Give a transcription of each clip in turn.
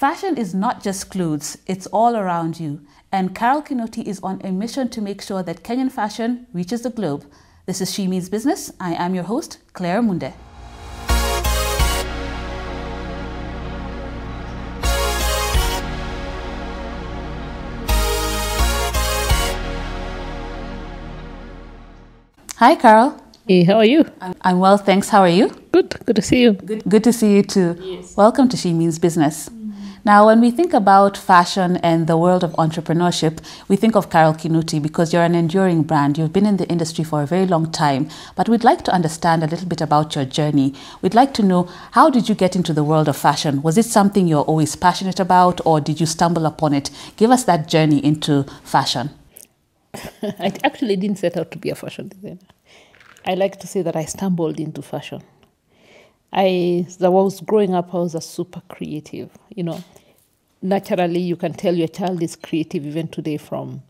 Fashion is not just clothes, it's all around you. And Carole Kinoti is on a mission to make sure that Kenyan fashion reaches the globe. This is She Means Business. I am your host, Claire Munde. Hi, Carole. Hey, how are you? I'm well, thanks. How are you? Good to see you. Good to see you too. Yes. Welcome to She Means Business. Now, when we think about fashion and the world of entrepreneurship, we think of Carole Kinoti because you're an enduring brand. You've been in the industry for a very long time, but we'd like to understand a little bit about your journey. We'd like to know, how did you get into the world of fashion? Was it something you're always passionate about, or did you stumble upon it? Give us that journey into fashion. I actually didn't set out to be a fashion designer. I like to say that I stumbled into fashion. As I was growing up, I was a super creative. Naturally, you can tell your child is creative even today from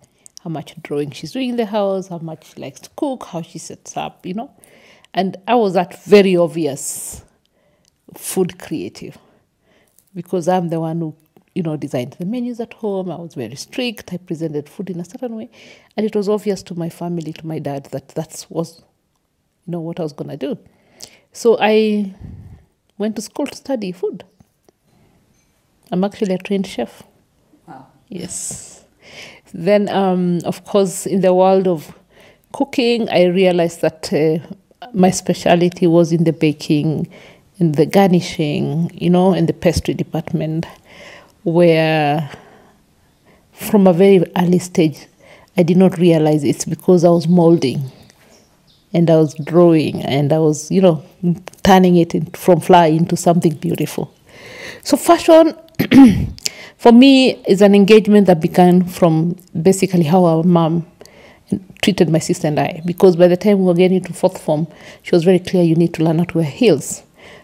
how much drawing she's doing in the house, how much she likes to cook, how she sets up, And I was that very obvious food creative because I'm the one who, designed the menus at home. I was very strict. I presented food in a certain way. And it was obvious to my family, to my dad, that was what I was going to do. So I went to school to study food. I'm actually a trained chef. Wow. Yes. Then, of course, in the world of cooking, I realized that my specialty was in the baking, in the garnishing, in the pastry department, where from a very early stage, I did not realize it's because I was molding. And I was drawing, and I was, turning it from flour into something beautiful. So fashion, for me, is an engagement that began from basically how our mom treated my sister and I. Because by the time we were getting to fourth form, she was very clear, you need to learn how to wear heels.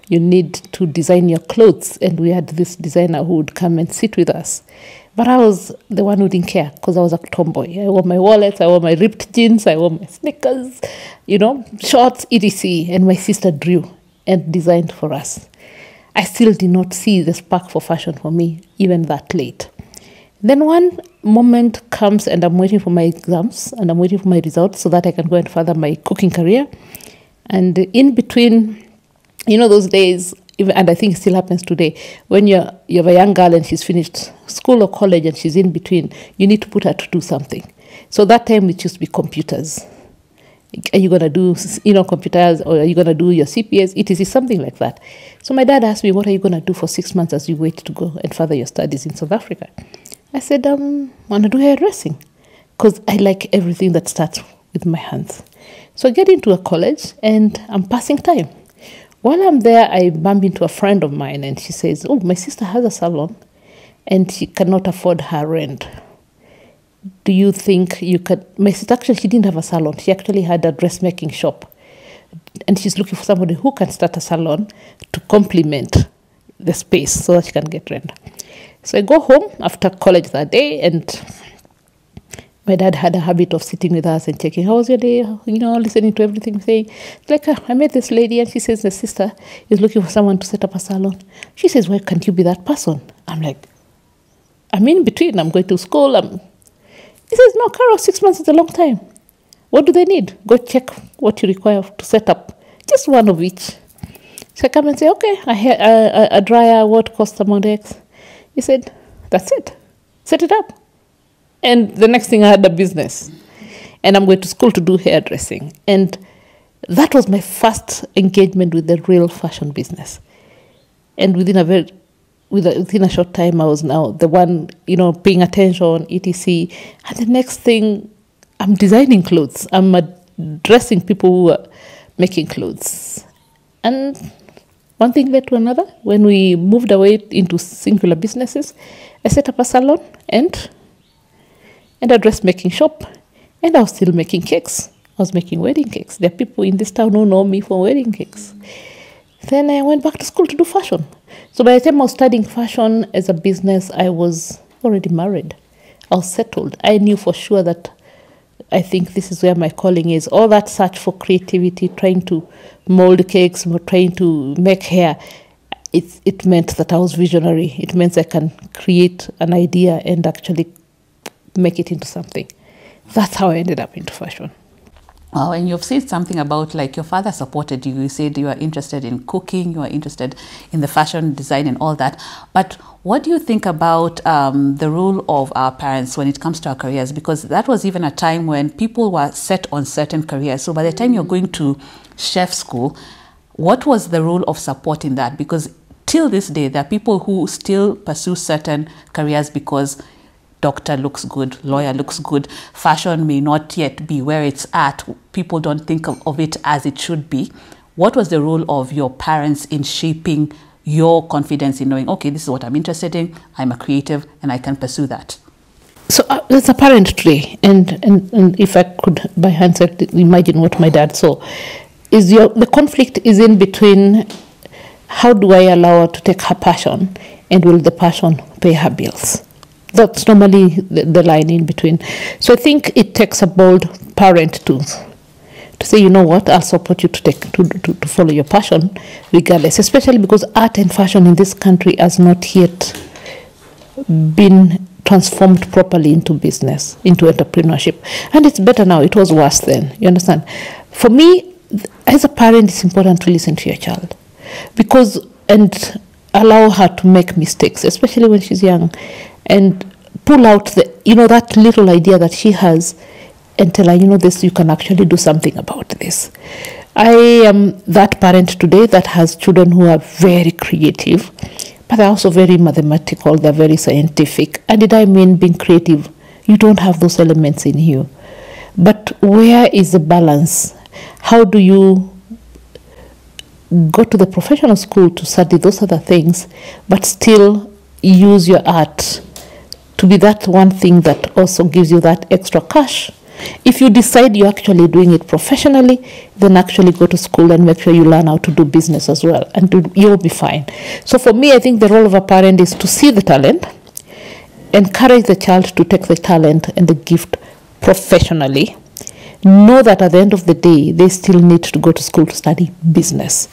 You need to design your clothes. And we had this designer who would come and sit with us. But I was the one who didn't care because I was a tomboy. I wore my wallets, I wore my ripped jeans, I wore my sneakers, shorts, etc. And my sister drew and designed for us. I still did not see the spark for fashion for me, even that late. Then one moment comes and I'm waiting for my exams and I'm waiting for my results so that I can go and further my cooking career. And in between, those days, and I think it still happens today, when you have a young girl and she's finished school or college and she's in between, you need to put her to do something. So that time it used to be computers. Are you going to do, computers, or are you going to do your CPS? It is something like that. So my dad asked me, what are you going to do for 6 months as you wait to go and further your studies in South Africa? I said, I want to do hairdressing because I like everything that starts with my hands. So I get into a college and I'm passing time. While I'm there, I bump into a friend of mine and she says, oh, my sister has a salon and she cannot afford her rent. Do you think you could? My sister, actually, she didn't have a salon. She actually had a dressmaking shop. And she's looking for somebody who can start a salon to complement the space so that she can get rent. So I go home after college that day, and my dad had a habit of sitting with us and checking, how was your day? Listening to everything we're saying. It's like, I met this lady and she says the sister is looking for someone to set up a salon. She says, why can't you be that person? I'm like, I'm in between. I'm going to school. He says, no, Carole, 6 months is a long time. What do they need? Go check what you require to set up. Just one of each. So I come and say, okay, a dryer, what costs amount X? He said, that's it. Set it up. And the next thing, I had a business. And I'm going to school to do hairdressing. And that was my first engagement with the real fashion business. And within a short time, I was now the one, paying attention, etc. And the next thing, I'm designing clothes. I'm dressing people who are making clothes. And one thing led to another. When we moved away into singular businesses, I set up a salon and a dressmaking shop. And I was still making cakes. I was making wedding cakes. There are people in this town who know me for wedding cakes. Then I went back to school to do fashion. So by the time I was studying fashion as a business, I was already married. I was settled. I knew for sure that I think this is where my calling is. All that search for creativity, trying to mold cakes, or trying to make hair, it meant that I was visionary. It means I can create an idea and actually make it into something. That's how I ended up into fashion. Oh, and you've said something about like your father supported you. You said you are interested in cooking, you are interested in the fashion design and all that. But what do you think about the role of our parents when it comes to our careers? Because that was even a time when people were set on certain careers. So by the time you're going to chef school, what was the role of support in that? Because till this day, there are people who still pursue certain careers because doctor looks good, lawyer looks good, fashion may not yet be where it's at. People don't think of it as it should be. What was the role of your parents in shaping your confidence in knowing, okay, this is what I'm interested in, I'm a creative, and I can pursue that? So that's apparent today. And if I could, by hindsight, imagine what my dad saw. The conflict is in between how do I allow her to take her passion and will the passion pay her bills? That's normally the line in between. So I think it takes a bold parent to say, you know what, I'll support you to follow your passion regardless, especially because art and fashion in this country has not yet been transformed properly into business, into entrepreneurship. And it's better now. It was worse then. You understand? For me, as a parent, it's important to listen to your child and allow her to make mistakes, especially when she's young, and pull out that little idea that she has and tell her, this, you can actually do something about this. I am that parent today that has children who are very creative, but they're also very mathematical, they're very scientific. And did I mean being creative? You don't have those elements in you. But where is the balance? How do you go to the professional school to study those other things, but still use your art to be that one thing that also gives you that extra cash? If you decide you're actually doing it professionally, then actually go to school and make sure you learn how to do business as well, and you'll be fine. So for me, I think the role of a parent is to see the talent, encourage the child to take the talent and the gift professionally, know that at the end of the day, they still need to go to school to study business.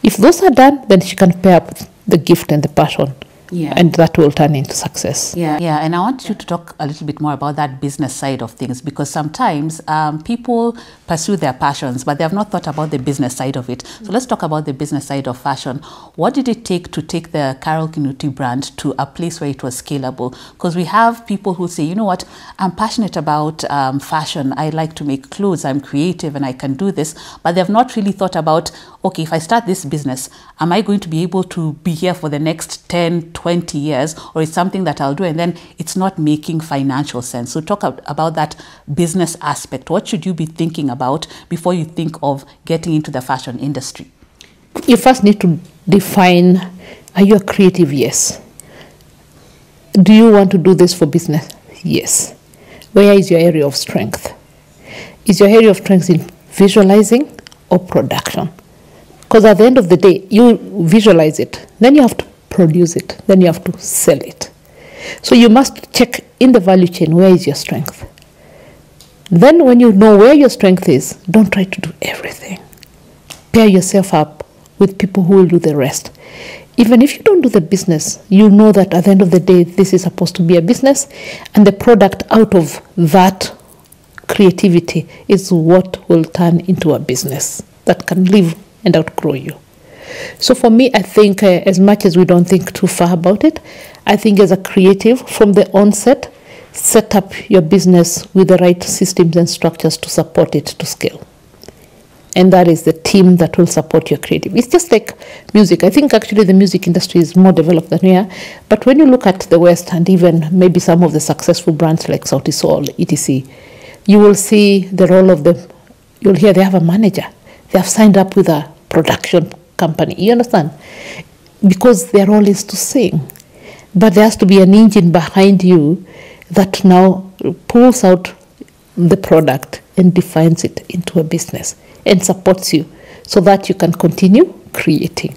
If those are done, then she can pair up the gift and the passion. Yeah. And that will turn into success. Yeah, and I want you to talk a little bit more about that business side of things, because sometimes people pursue their passions, but they have not thought about the business side of it. So let's talk about the business side of fashion. What did it take to take the Carole Kinoti brand to a place where it was scalable? Because we have people who say, you know what, I'm passionate about fashion. I like to make clothes. I'm creative and I can do this. But they have not really thought about, okay, if I start this business, am I going to be able to be here for the next 10, 20 years, or it's something that I'll do and then it's not making financial sense? So talk about that business aspect. What should you be thinking about before you think of getting into the fashion industry? You first need to define, are you a creative? Yes. Do you want to do this for business? Yes. Where is your area of strength? Is your area of strength in visualizing or production? Because at the end of the day, you visualize it, then you have to produce it, then you have to sell it. So you must check in the value chain, where is your strength? Then when you know where your strength is, don't try to do everything. Pair yourself up with people who will do the rest. Even if you don't do the business, you know that at the end of the day, this is supposed to be a business, and the product out of that creativity is what will turn into a business that can live and outgrow you. So for me, I think as much as we don't think too far about it, I think as a creative, from the onset, set up your business with the right systems and structures to support it to scale. And that is the team that will support your creative. It's just like music. I think actually the music industry is more developed than here. But when you look at the West and even maybe some of the successful brands like Sauti Sol, etc., you will see the role of them. You'll hear they have a manager. They have signed up with a production company. You understand? Because their role is to sing. But there has to be an engine behind you that now pulls out the product and defines it into a business and supports you so that you can continue creating.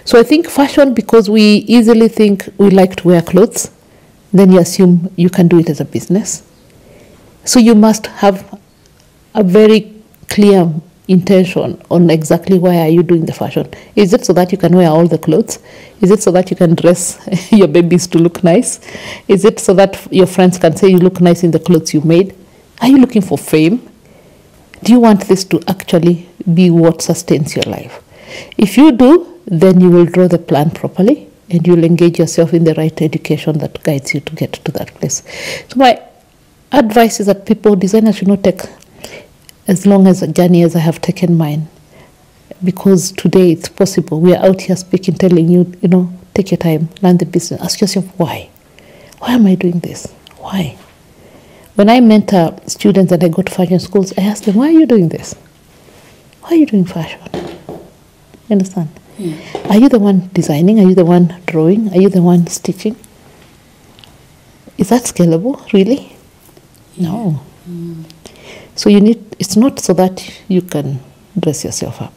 So I think fashion, because we easily think we like to wear clothes, then you assume you can do it as a business. So you must have a very clear, intention on exactly why are you doing the fashion. Is it so that you can wear all the clothes? Is it so that you can dress your babies to look nice? Is it so that your friends can say you look nice in the clothes you made? Are you looking for fame? Do you want this to actually be what sustains your life? If you do, then you will draw the plan properly and you'll engage yourself in the right education that guides you to get to that place. So my advice is that designers should not take as long as a journey as I have taken mine. Because today it's possible. We are out here speaking, telling you, take your time, learn the business. Ask yourself, why? Why am I doing this? Why? When I mentor students and I go to fashion schools, I ask them, why are you doing this? Why are you doing fashion? You understand? Yeah. Are you the one designing? Are you the one drawing? Are you the one stitching? Is that scalable, really? Yeah. No. Mm. So it's not so that you can dress yourself up.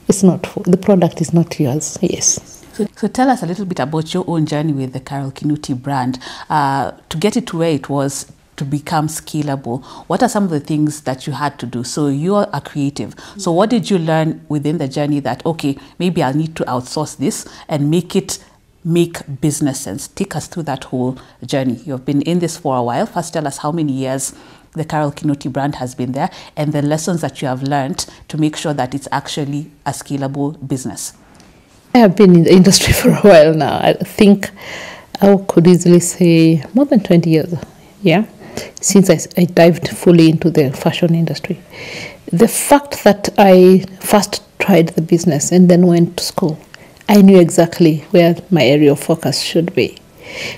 It's not, the product is not yours, yes. So tell us a little bit about your own journey with the Carole Kinoti brand. To get it to where it was, to become scalable, what are some of the things that you had to do? So you're a creative. So what did you learn within the journey that, okay, maybe I'll need to outsource this and make business sense? Take us through that whole journey. You've been in this for a while. First, tell us how many years the Carole Kinoti brand has been there and the lessons that you have learned to make sure that it's actually a scalable business. I have been in the industry for a while now. I think I could easily say more than 20 years, yeah, since I dived fully into the fashion industry. The fact that I first tried the business and then went to school, I knew exactly where my area of focus should be.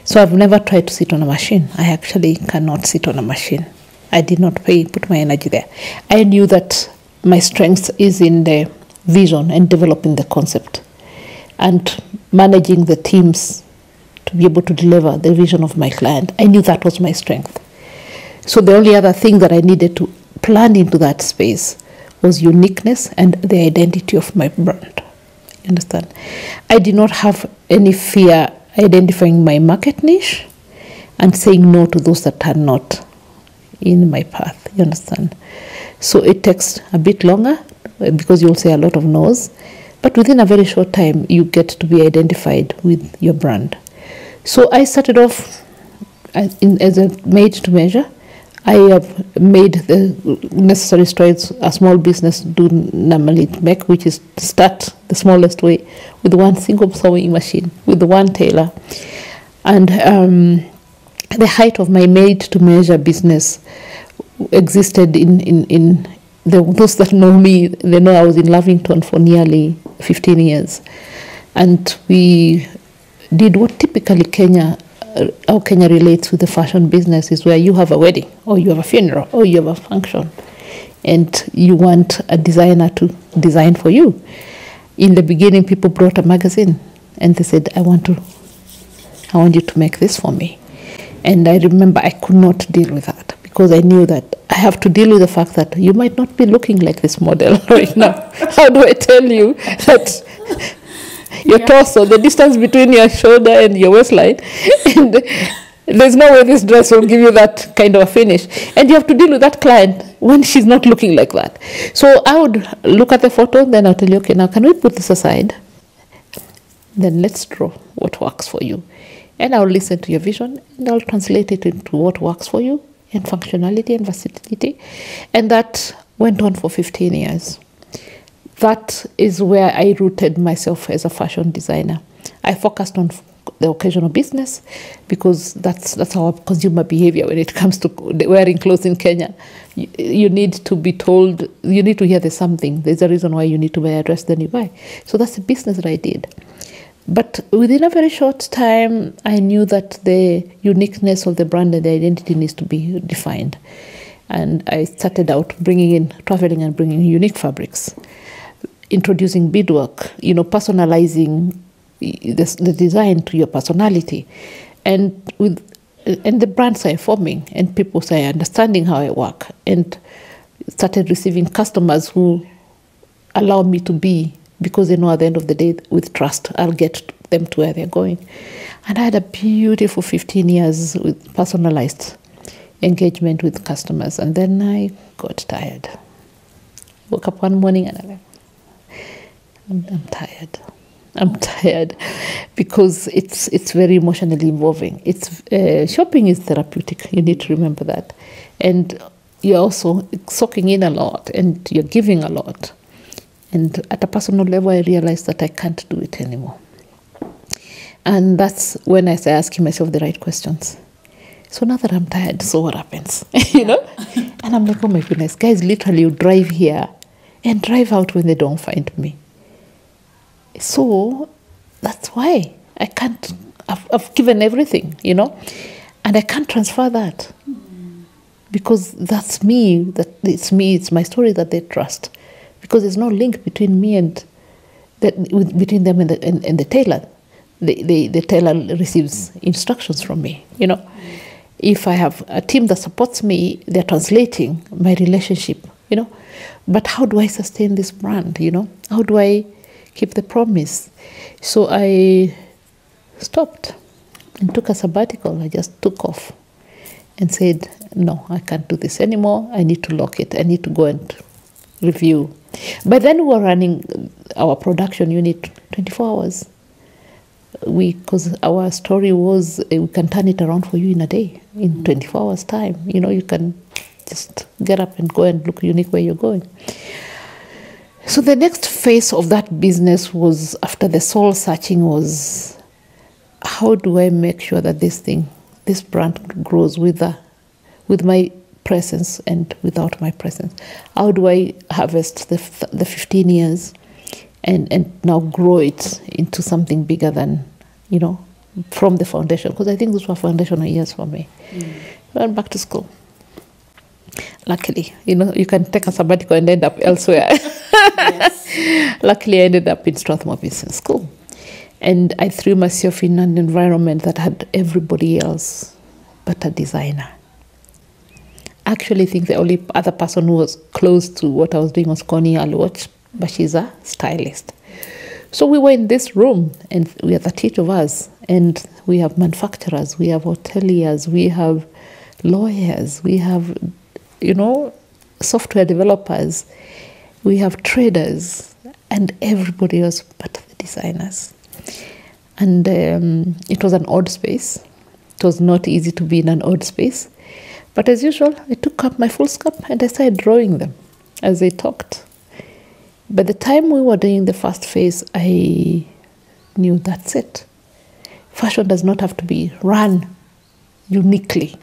So I've never tried to sit on a machine. I actually cannot sit on a machine. I did not put my energy there. I knew that my strength is in the vision and developing the concept and managing the teams to be able to deliver the vision of my client. I knew that was my strength. So the only other thing that I needed to plan into that space was uniqueness and the identity of my brand. You understand? I did not have any fear identifying my market niche and saying no to those that are not in my path. You understand? So it takes a bit longer because you'll say a lot of no's, but within a very short time you get to be identified with your brand. So I started off as a made to measure. I have made the necessary strides a small business do normally make, which is start the smallest way with one single sewing machine, with one tailor. And the height of my made-to-measure business existed in those that know me, they know I was in Lavington for nearly 15 years. And we did what typically how Kenya relates with the fashion business is where you have a wedding or you have a funeral or you have a function and you want a designer to design for you. In the beginning, people brought a magazine and they said, I want you to make this for me. And I remember I could not deal with that because I knew that I have to deal with the fact that you might not be looking like this model right now. How do I tell you that your torso, the distance between your shoulder and your waistline, and there's no way this dress will give you that kind of a finish. And you have to deal with that client when she's not looking like that. So I would look at the photo, then I'll tell you, okay, now can we put this aside? Then let's draw what works for you. And I'll listen to your vision, and I'll translate it into what works for you, and functionality and versatility. And that went on for 15 years. That is where I rooted myself as a fashion designer. I focused on the occasional business because that's our consumer behavior when it comes to wearing clothes in Kenya. You need to be told, you need to hear there's something. There's a reason why you need to wear a dress, then you buy. So that's the business that I did. But within a very short time, I knew that the uniqueness of the brand and the identity needs to be defined. And I started out traveling and bringing unique fabrics, introducing beadwork, personalizing the design to your personality. And the brands are forming, and people are understanding how I work, and started receiving customers who allow me to be, because they know at the end of the day, with trust, I'll get them to where they're going. And I had a beautiful 15 years with personalized engagement with customers, and then I got tired. Woke up one morning and I'm tired. I'm tired because it's very emotionally involving. It's shopping is therapeutic. You need to remember that, and you're also soaking in a lot, and you're giving a lot. And at a personal level, I realized that I can't do it anymore. And that's when I started asking myself the right questions. So now that I'm tired, so what happens? you know? And I'm like, oh my goodness, guys literally drive here and drive out when they don't find me. So that's why I can't, I've given everything, you know, and I can't transfer that because that's me, it's my story that they trust, because there's no link between me and between them and the tailor. The tailor receives instructions from me, you know. If I have a team that supports me, they're translating my relationship, you know. But how do I sustain this brand, you know? How do I keep the promise? So I stopped and took a sabbatical. I just took off and said, no, I can't do this anymore. I need to lock it. I need to go and review. By then we were running our production unit 24 hours. Because our story was, we can turn it around for you in a day, in 24 hours time. You know, you can just get up and go and look unique where you're going. So the next phase of that business was, after the soul searching, was how do I make sure that this brand grows with my presence and without my presence? How do I harvest the 15 years and now grow it into something bigger than, you know, from the foundation? Because I think those were foundational years for me. I went back to school. Luckily, you know, you can take a sabbatical and end up elsewhere. Yes. Luckily, I ended up in Strathmore Business School. And I threw myself in an environment that had everybody else but a designer. I actually think the only other person who was close to what I was doing was Connie Alwatch, but she's a stylist. So we were in this room, and we are 38 of us, and we have manufacturers, we have hoteliers, we have lawyers, we have, you know, software developers, we have traders, and everybody else but the designers. And it was an odd space. It was not easy to be in an odd space. But as usual, I took up my foolscap and I started drawing them as they talked. By the time we were doing the first phase, I knew that's it. Fashion does not have to be run uniquely.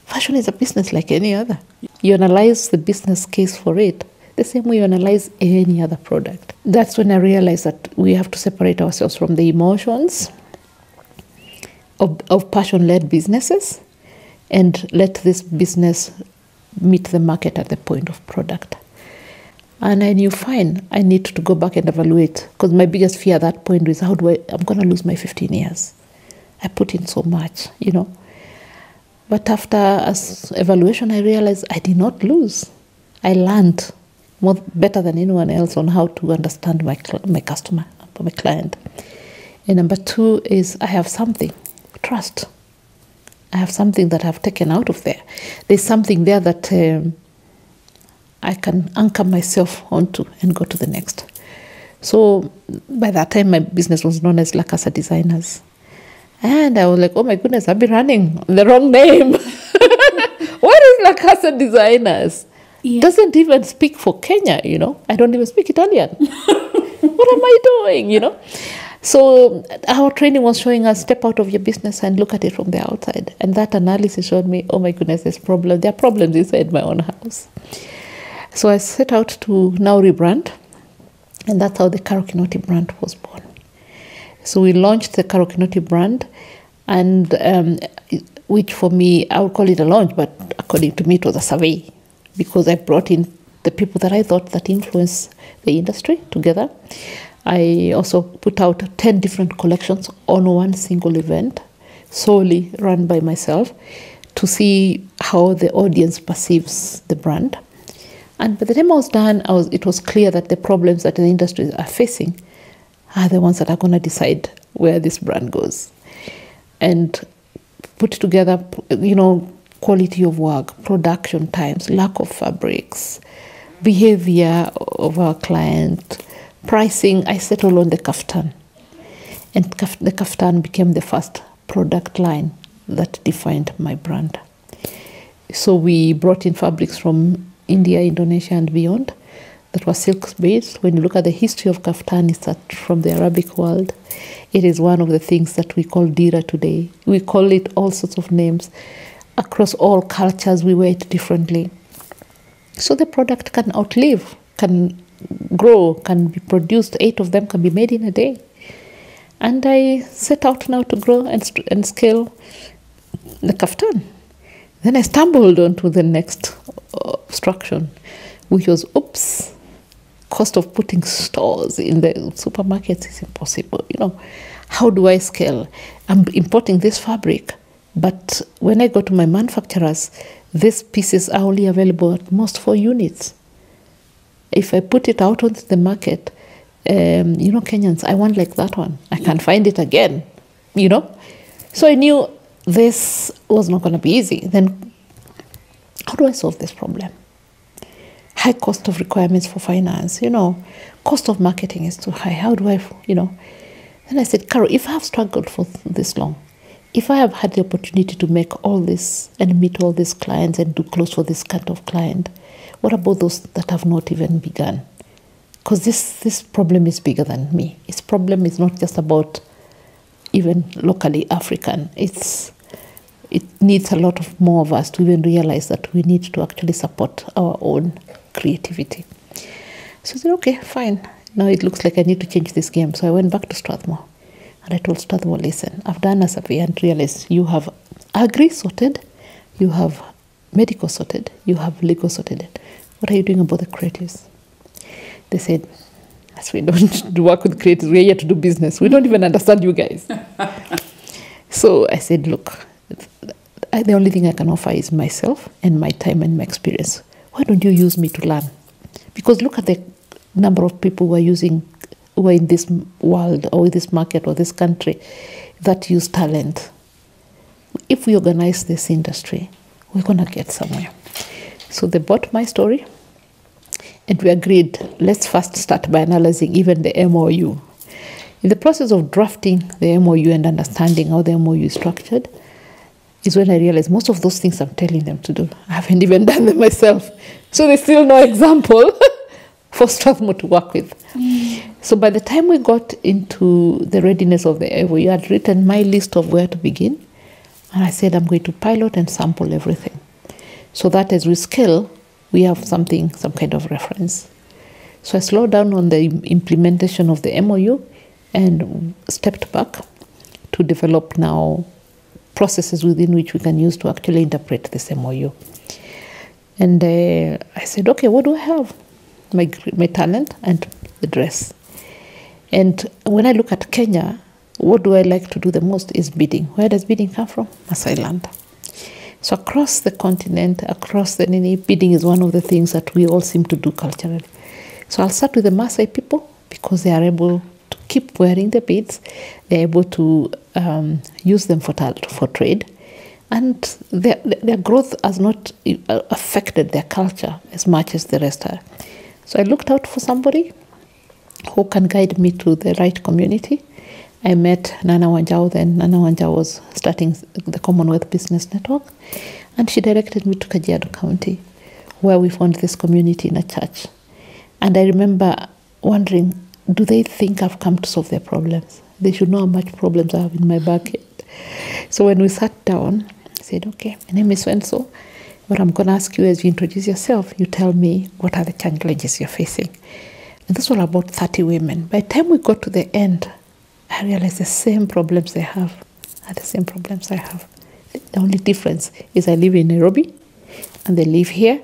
Fashion is a business like any other. You analyze the business case for it the same way you analyze any other product. That's when I realized that we have to separate ourselves from the emotions of passion-led businesses and let this business meet the market at the point of product. And I knew, fine, I need to go back and evaluate, because my biggest fear at that point is, I'm going to lose my 15 years. I put in so much, you know. But after evaluation, I realized I did not lose. I learned better than anyone else on how to understand my customer, my client. And number two is I have something, trust. I have something that I've taken out of there. There's something there that I can anchor myself onto and go to the next. So by that time, my business was known as La Casa Designers. And I was like, oh my goodness, I've been running the wrong name. What is La Casa Designers? Yeah. Doesn't even speak for Kenya, you know. I don't even speak Italian. What am I doing, you know? So our training was showing us, step out of your business and look at it from the outside. And that analysis showed me, oh my goodness, there are problems inside my own house. So I set out to now rebrand. And that's how the Carole Kinoti brand was born. So we launched the Carole Kinoti brand, and which for me, I would call it a launch, but according to me, it was a survey, because I brought in the people that I thought that influence the industry together. I also put out 10 different collections on one single event, solely run by myself, to see how the audience perceives the brand. And by the time I was done, it was clear that the problems that the industry are facing are the ones that are going to decide where this brand goes. And put together, you know, quality of work, production times, lack of fabrics, behavior of our client, pricing, I settled on the kaftan. And the kaftan became the first product line that defined my brand. So we brought in fabrics from India, Indonesia, and beyond that was silk-based. When you look at the history of kaftan, it's from the Arabic world. It is one of the things that we call dira today. We call it all sorts of names. Across all cultures, we wear it differently. So the product can outlive, can grow, can be produced. 8 of them can be made in a day. And I set out now to grow and scale the kaftan. Then I stumbled onto the next obstruction, which was, oops, cost of putting stores in the supermarkets is impossible. How do I scale? I'm importing this fabric, but when I go to my manufacturers, these pieces are only available at most 4 units. If I put it out onto the market, Kenyans, I want like that one. I can't find it again, So I knew this was not going to be easy. Then how do I solve this problem? High cost of requirements for finance, cost of marketing is too high. How do I, Then I said, Carole, if I have struggled for this long, if I have had the opportunity to make all this and meet all these clients and do close for this kind of client, what about those that have not even begun? Because this problem is bigger than me. This problem is not just about even locally African. It needs a lot of more of us to even realize that we need to actually support our own creativity. So I said, okay, fine. Now it looks like I need to change this game. So I went back to Strathmore. And I told Strathmore, listen, I've done a survey and realized you have agri sorted, you have medical sorted, you have legal sorted. What are you doing about the creatives? They said, as we don't work with creatives, we're here to do business. We don't even understand you guys. So I said, look, the only thing I can offer is myself and my time and my experience. Why don't you use me to learn? Because look at the number of people who are in this world or this market or this country that use talent. If we organize this industry, we're going to get somewhere. So they bought my story. And we agreed, let's first start by analyzing even the MOU. In the process of drafting the MOU and understanding how the MOU is structured, is when I realized most of those things I'm telling them to do, I haven't even done them myself. So there's still no example for Strathmore to work with. So by the time we got into the readiness of the MOU, I had written my list of where to begin. And I said, I'm going to pilot and sample everything. So that as we scale, we have some kind of reference. So I slowed down on the implementation of the MOU and stepped back to develop now processes within which we can use to actually interpret this MOU. And I said, okay, what do I have? My talent and the dress. And when I look at Kenya, what do I like to do the most is bidding. Where does bidding come from? Maasai land. So across the continent, across the Nini, bidding is one of the things that we all seem to do culturally. So I'll start with the Maasai people because they are able to keep wearing the beads. They're able to use them for trade. And their growth has not affected their culture as much as the rest are. So I looked out for somebody who can guide me to the right community. I met Nana Wanjao then. Nana Wanjao was starting the Commonwealth Business Network. And she directed me to Kajiado County, where we found this community in a church. And I remember wondering, do they think I've come to solve their problems? They should know how much problems I have in my bucket. So when we sat down, I said, okay, my name is so-and-so. What I'm going to ask you as you introduce yourself, you tell me what are the challenges you're facing. And this was about 30 women. By the time we got to the end, I realized the same problems they have are the same problems I have. The only difference is I live in Nairobi and they live here.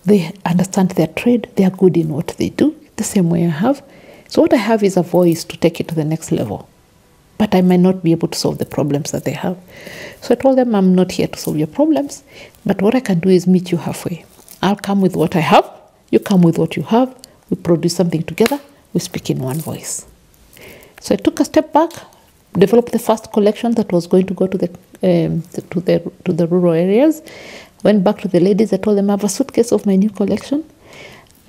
They understand their trade. They are good in what they do, the same way I have. So what I have is a voice to take it to the next level. But I might not be able to solve the problems that they have. So I told them, I'm not here to solve your problems, but what I can do is meet you halfway. I'll come with what I have. You come with what you have. We produce something together. We speak in one voice. So I took a step back, developed the first collection that was going to go to the rural areas. Went back to the ladies. I told them I have a suitcase of my new collection.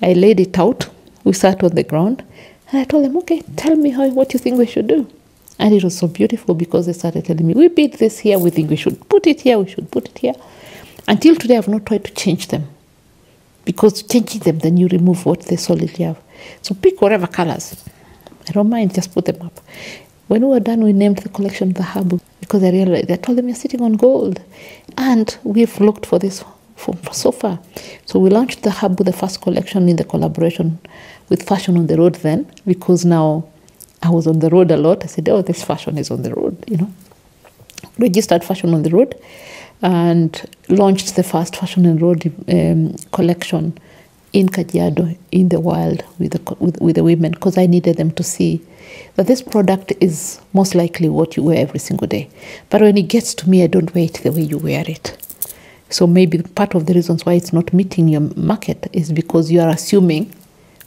I laid it out. We sat on the ground, and I told them, okay, tell me what you think we should do. And it was so beautiful because they started telling me, we beat this here, we think we should put it here, we should put it here. Until today, I've not tried to change them. Because changing them, then you remove what they solidly have. So pick whatever colors. I don't mind, just put them up. When we were done, we named the collection the Habu because I realized, I told them, you're sitting on gold. And we've looked for this for so far. So we launched the Habu, the first collection, in the collaboration with Fashion on the Road then, because now I was on the road a lot. I said, oh, this fashion is on the road, Registered Fashion on the Road and launched the first Fashion on the Road collection in Kajiado, in the wild, with the women, because I needed them to see that this product is most likely what you wear every single day. But when it gets to me, I don't wear it the way you wear it. So maybe part of the reasons why it's not meeting your market is because you are assuming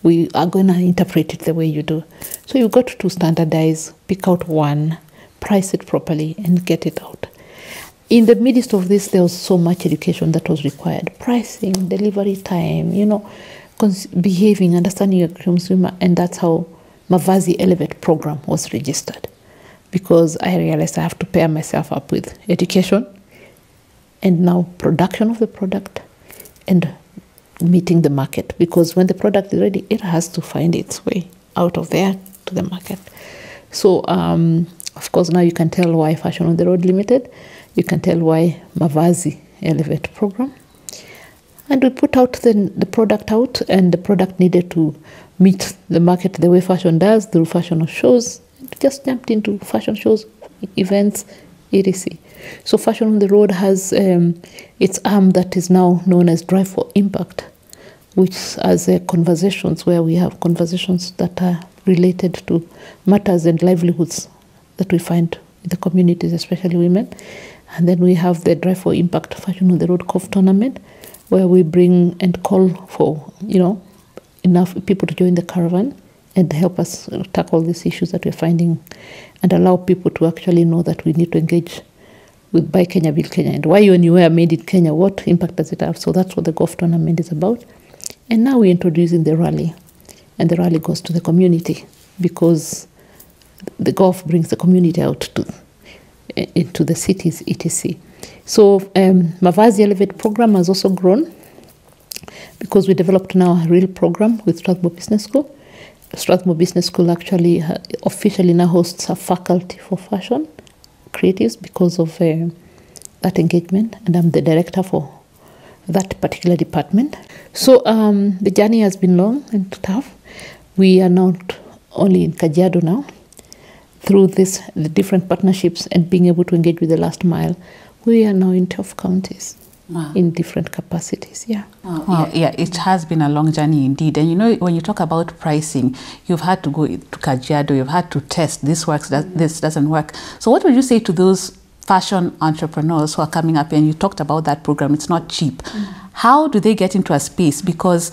we are going to interpret it the way you do. So you've got to standardize, pick out one, price it properly, and get it out. In the midst of this, there was so much education that was required. Pricing, delivery time, behaving, understanding your consumer. And that's how Mavazi Elevate program was registered. Because I realized I have to pair myself up with education and now production of the product and meeting the market, because when the product is ready, it has to find its way out of there to the market. So, of course, now you can tell why Fashion on the Road Limited. You can tell why Mavazi Elevate program. And we put out the product out, and the product needed to meet the market the way fashion does, through fashion shows. It just jumped into fashion shows, events, etc. So Fashion on the Road has its arm that is now known as Drive for Impact, which has conversations where we have conversations that are related to matters and livelihoods that we find in the communities, especially women. And then we have the Drive for Impact Fashion on the Road Golf Tournament, where we bring and call for, enough people to join the caravan and help us tackle these issues that we're finding and allow people to actually know that we need to engage with Buy Kenya, Build Kenya. And why when you wear Made in Kenya, what impact does it have? So that's what the golf tournament is about. And now we're introducing the rally. And the rally goes to the community because the golf brings the community out into the cities, etc. So Mavazi Elevate program has also grown because we developed now a real program with Strathmore Business School. Strathmore Business School actually officially now hosts a faculty for fashion creatives because of that engagement, and I'm the director for that particular department. So the journey has been long and tough. We are not only in Kajiado now. Through the different partnerships and being able to engage with the last mile, we are now in 12 counties. Wow. In different capacities, yeah. Wow, yeah, it has been a long journey indeed. And when you talk about pricing, you've had to go to Kajiado, you've had to test, this works, this doesn't work. So what would you say to those fashion entrepreneurs who are coming up, and you talked about that program, it's not cheap. How do they get into a space? Because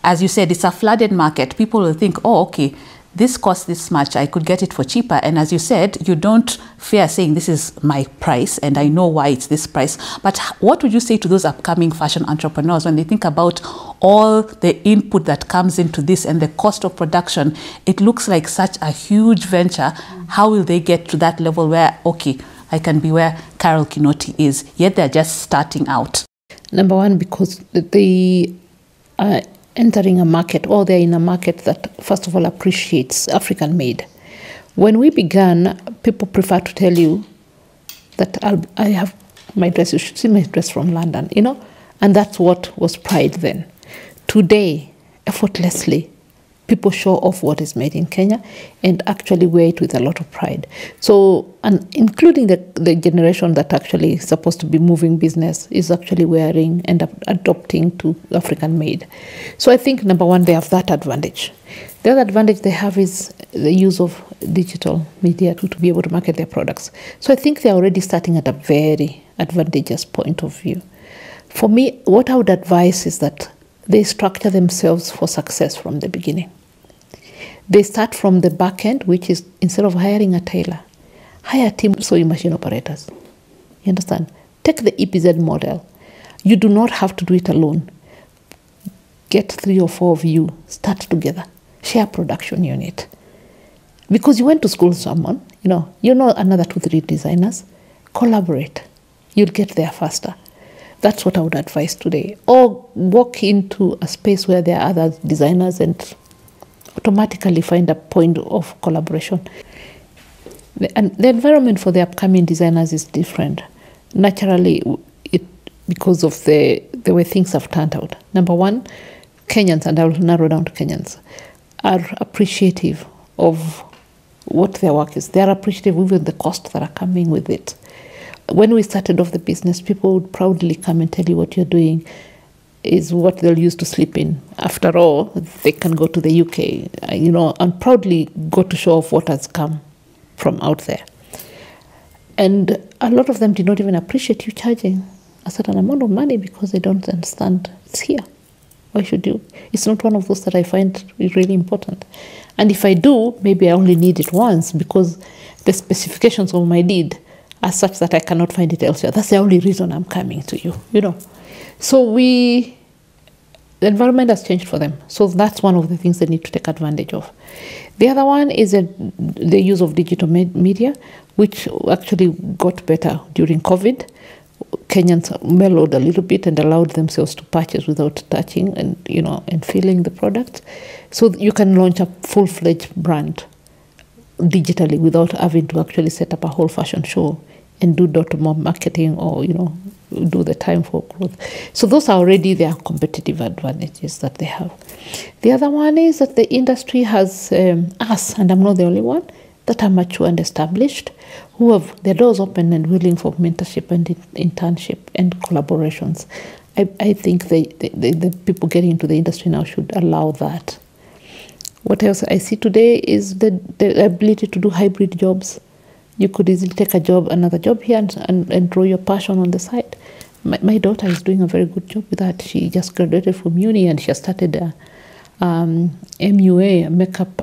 as you said, it's a flooded market. People will think, oh, okay, this costs this much, I could get it for cheaper. And as you said, you don't fear saying this is my price and I know why it's this price. But what would you say to those upcoming fashion entrepreneurs when they think about all the input that comes into this and the cost of production? It looks like such a huge venture. How will they get to that level where, okay, I can be where Carole Kinoti is, yet they're just starting out? Number one, because they are entering a market, or they're in a market that, first of all, appreciates African-made. When we began, people prefer to tell you that I have my dress, you should see my dress from London, and that's what was pride then. Today, effortlessly, people show off what is made in Kenya and actually wear it with a lot of pride. So, and including the generation that actually is supposed to be moving business is actually wearing and adopting to African made. So I think, number one, they have that advantage. The other advantage they have is the use of digital media to be able to market their products. So I think they're already starting at a very advantageous point of view. For me, what I would advise is that they structure themselves for success from the beginning. They start from the back end, which is, instead of hiring a tailor, hire a team of sewing machine operators. You understand? Take the EPZ model. You do not have to do it alone. get 3 or 4 of you, start together, share production unit. Because you went to school with someone, you know another 2, 3 designers, collaborate. You'll get there faster. That's what I would advise today. Or walk into a space where there are other designers and automatically find a point of collaboration. And the environment for the upcoming designers is different. Naturally, because of the way things have turned out. Number one, Kenyans, and I will narrow down to Kenyans, are appreciative of what their work is. They are appreciative of even the costs that are coming with it. When we started off the business, people would proudly come and tell you what you're doing is what they'll use to sleep in. After all, they can go to the UK, and proudly go to show off what has come from out there. And a lot of them did not even appreciate you charging a certain amount of money because they don't understand it's here. Why should you? It's not one of those that I find really important. And if I do, maybe I only need it once because the specifications of my deed are such that I cannot find it elsewhere. That's the only reason I'm coming to you, So the environment has changed for them. So that's one of the things they need to take advantage of. The other one is the use of digital media, which actually got better during COVID. Kenyans mellowed a little bit and allowed themselves to purchase without touching and feeling the product. So you can launch a full-fledged brand digitally without having to actually set up a whole fashion show and do door-to-door marketing or, do the time for growth. So those are already their competitive advantages that they have. The other one is that the industry has us, and I'm not the only one, that are mature and established, who have their doors open and willing for mentorship and internship and collaborations. I think the people getting into the industry now should allow that. What else I see today is the ability to do hybrid jobs. You could easily take another job here and draw your passion on the side. My daughter is doing a very good job with that. She just graduated from uni and she has started a MUA, a makeup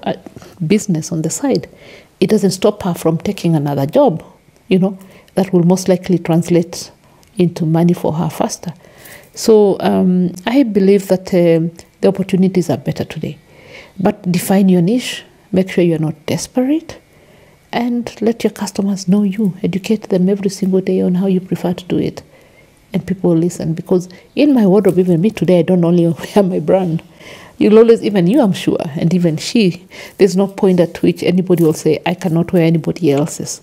business on the side. It doesn't stop her from taking another job, that will most likely translate into money for her faster. So I believe that the opportunities are better today. But define your niche, make sure you're not desperate, and let your customers know you. Educate them every single day on how you prefer to do it. And people will listen. Because in my wardrobe, even me today, I don't only wear my brand. You'll always, even you, I'm sure, and even she, there's no point at which anybody will say, I cannot wear anybody else's.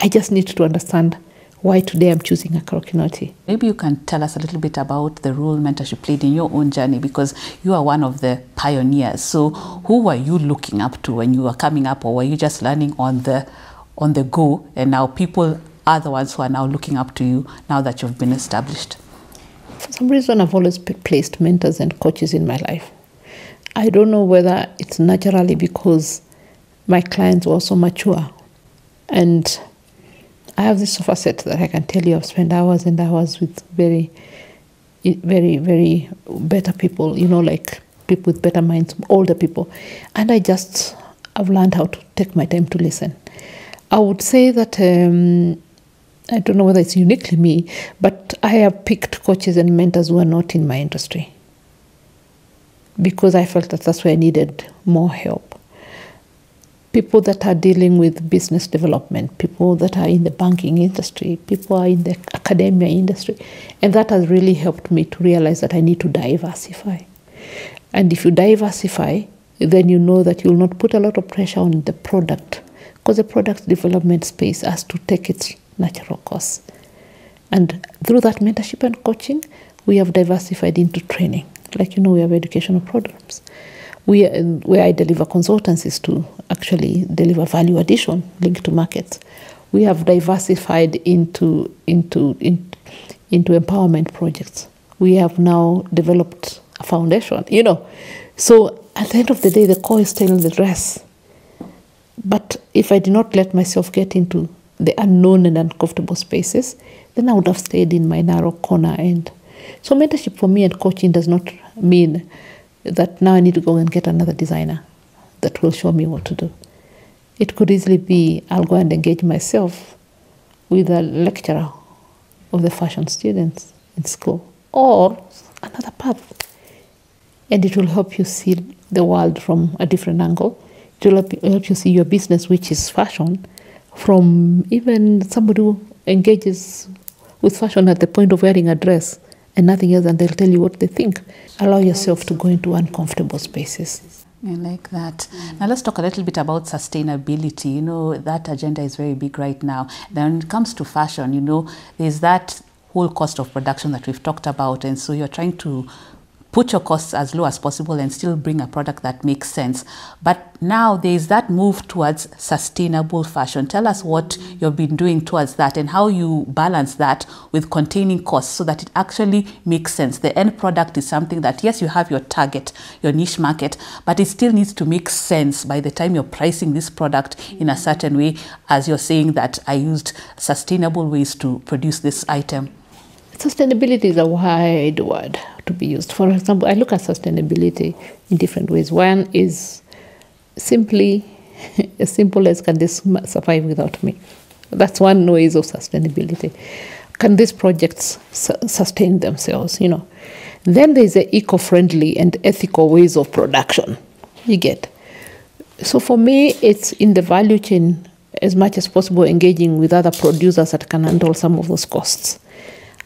I just need to understand why today I'm choosing a Carole Kinoti. Maybe you can tell us a little bit about the role mentorship played in your own journey, because you are one of the pioneers. So who were you looking up to when you were coming up, or were you just learning on the go, and now people are the ones who are now looking up to you now that you've been established? For some reason, I've always placed mentors and coaches in my life. I don't know whether it's naturally because my clients were also mature. And I have this sofa set that I can tell you I've spent hours and hours with very, very, very better people, like people with better minds, older people. And I've learned how to take my time to listen. I would say that, I don't know whether it's uniquely me, but I have picked coaches and mentors who are not in my industry, because I felt that that's where I needed more help. People that are dealing with business development, people that are in the banking industry, people are in the academia industry. And that has really helped me to realize that I need to diversify. And if you diversify, then you know that you'll not put a lot of pressure on the product, because the product development space has to take its natural course. And through that mentorship and coaching, we have diversified into training. Like, we have educational programs where I deliver consultancies to actually deliver value addition linked to markets. We have diversified into empowerment projects. We have now developed a foundation, So at the end of the day, the core is still the dress. But if I did not let myself get into the unknown and uncomfortable spaces, then I would have stayed in my narrow corner. And so mentorship for me and coaching does not mean that now I need to go and get another designer that will show me what to do. It could easily be I'll go and engage myself with a lecturer of the fashion students in school, or another path. and it will help you see the world from a different angle. It will help you see your business, which is fashion, from even somebody who engages with fashion at the point of wearing a dress and nothing else, and they'll tell you what they think. Allow yourself to go into uncomfortable spaces. I like that. Now let's talk a little bit about sustainability. You know, that agenda is very big right now. Then when it comes to fashion, you know, there's that whole cost of production that we've talked about. And so you're trying to put your costs as low as possible and still bring a product that makes sense. But now there's that move towards sustainable fashion. Tell us what you've been doing towards that and how you balance that with containing costs so that it actually makes sense. The end product is something that, yes, you have your target, your niche market, but it still needs to make sense by the time you're pricing this product in a certain way, as you're saying that I used sustainable ways to produce this item. Sustainability is a wide word to be used. For example, I look at sustainability in different ways. One is simply as simple as, can this survive without me? That's one ways of sustainability. Can these projects sustain themselves, you know? Then there's the eco-friendly and ethical ways of production, you get. So for me, it's in the value chain as much as possible, engaging with other producers that can handle some of those costs.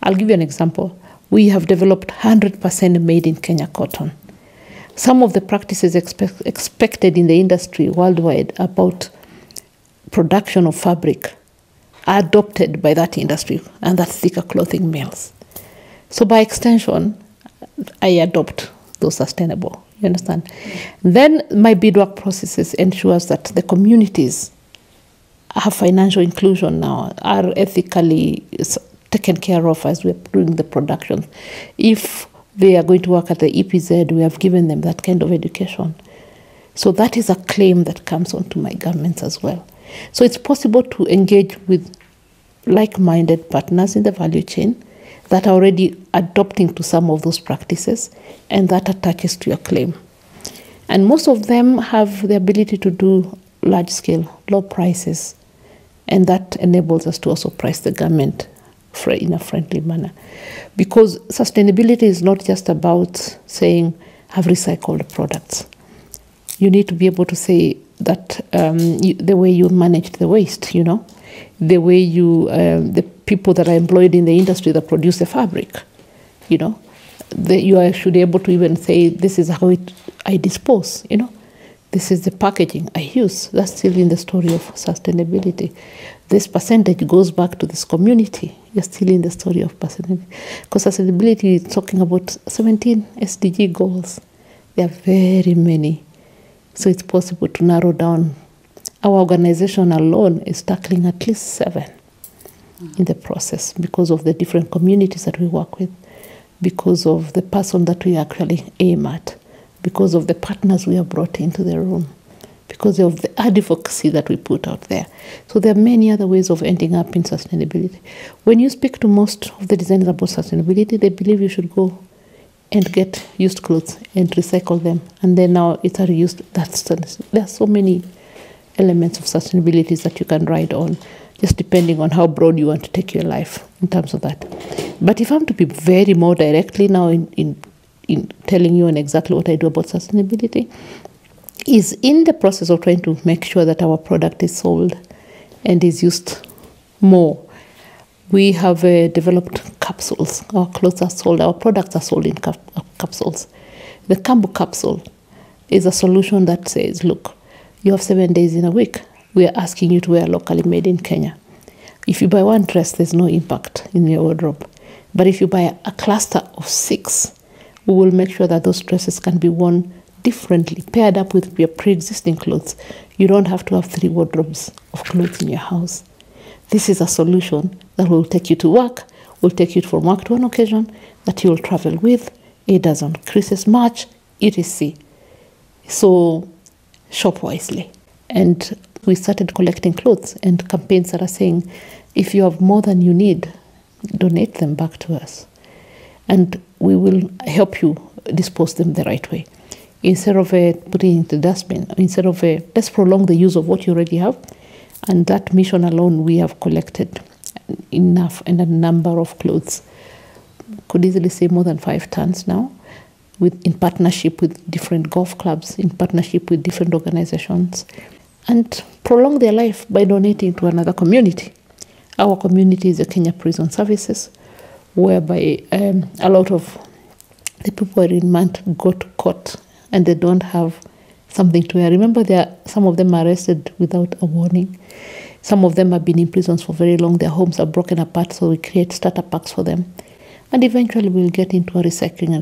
I'll give you an example. We have developed 100% made in Kenya cotton. Some of the practices expected in the industry worldwide about production of fabric are adopted by that industry and that thicker clothing mills. So by extension, I adopt those sustainable, you understand? Then my beadwork processes ensures that the communities have financial inclusion now, are ethically taken care of as we're doing the production. If they are going to work at the EPZ, we have given them that kind of education. So that is a claim that comes onto my garments as well. So it's possible to engage with like-minded partners in the value chain that are already adopting to some of those practices, and that attaches to your claim. And most of them have the ability to do large-scale, low prices, and that enables us to also price the garment in a friendly manner. Because sustainability is not just about saying, have recycled products. You need to be able to say that the way you manage the waste, you know, the way you, the people that are employed in the industry that produce the fabric, you know, you should be able to even say, this is how I dispose, you know. This is the packaging I use. That's still in the story of sustainability. This percentage goes back to this community. You're still in the story of sustainability. Because sustainability is talking about 17 SDG goals. There are very many. So it's possible to narrow down. Our organization alone is tackling at least 7 in the process because of the different communities that we work with, because of the person that we actually aim at, because of the partners we have brought into the room, because of the advocacy that we put out there. So there are many other ways of ending up in sustainability. When you speak to most of the designers about sustainability, they believe you should go and get used clothes and recycle them, and then now it's a reused. There are so many elements of sustainability that you can ride on, just depending on how broad you want to take your life in terms of that. But if I'm to be very more directly now in telling you on exactly what I do about sustainability, is in the process of trying to make sure that our product is sold and is used more. We have developed capsules. Our clothes are sold, our products are sold in capsules. The Kambu capsule is a solution that says, look, you have 7 days in a week. We are asking you to wear locally made in Kenya. If you buy one dress, there's no impact in your wardrobe. But if you buy a cluster of 6, we will make sure that those dresses can be worn differently, paired up with your pre-existing clothes. You don't have to have 3 wardrobes of clothes in your house. This is a solution that will take you to work, will take you from work to an occasion that you will travel with. It doesn't crease much, etc. So shop wisely. And we started collecting clothes and campaigns that are saying, if you have more than you need, donate them back to us. And we will help you dispose them the right way. Instead of putting it in the dustbin, instead of let's prolong the use of what you already have. And that mission alone, we have collected enough and a number of clothes. Could easily say more than 5 tons now. in partnership with different golf clubs, in partnership with different organizations, and prolong their life by donating to another community. Our community is the Kenya Prison Services, whereby a lot of the people in Munde got caught and they don't have something to wear. Remember, some of them are arrested without a warning. Some of them have been in prisons for very long. Their homes are broken apart, so we create starter packs for them. And eventually we'll get into a recycling